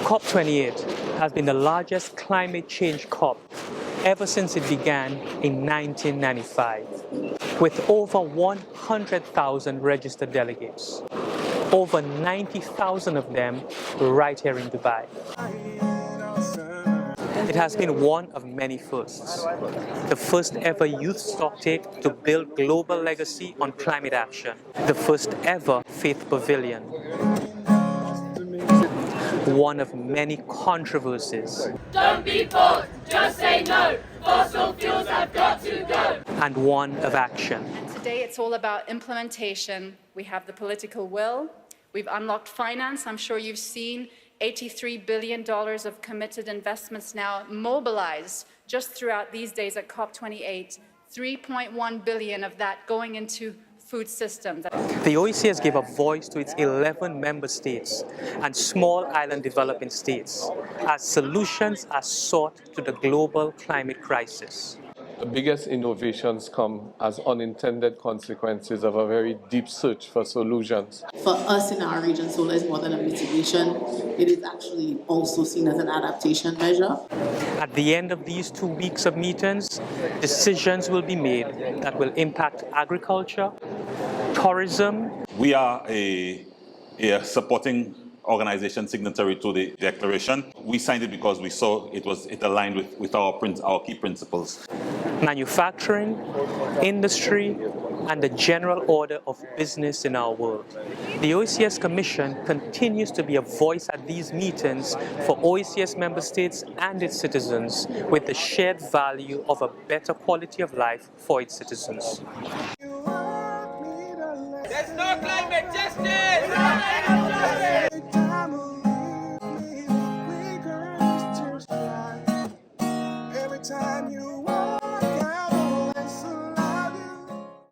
COP28 has been the largest climate change COP ever since it began in 1995, with over 100,000 registered delegates, over 90,000 of them right here in Dubai. It has been one of many firsts. The first ever youth stocktake to build global legacy on climate action. The first ever faith pavilion. One of many controversies. Don't be forced, just say no. Fossil fuels have got to go. And one of action. And today it's all about implementation. We have the political will. We've unlocked finance. I'm sure you've seen $83 billion of committed investments now mobilized just throughout these days at COP28. 3.1 billion of that going into food systems. The OECS gave a voice to its 11 member states and small island developing states as solutions are sought to the global climate crisis. The biggest innovations come as unintended consequences of a very deep search for solutions. For us in our region, solar is more than a mitigation. It is actually also seen as an adaptation measure. At the end of these 2 weeks of meetings, decisions will be made that will impact agriculture, tourism. We are a supporting organization signatory to the declaration. We signed it because we saw it aligned with our key principles. Manufacturing, industry, and the general order of business in our world. The OECS Commission continues to be a voice at these meetings for OECS member states and its citizens with the shared value of a better quality of life for its citizens. There's no climate justice! Every time you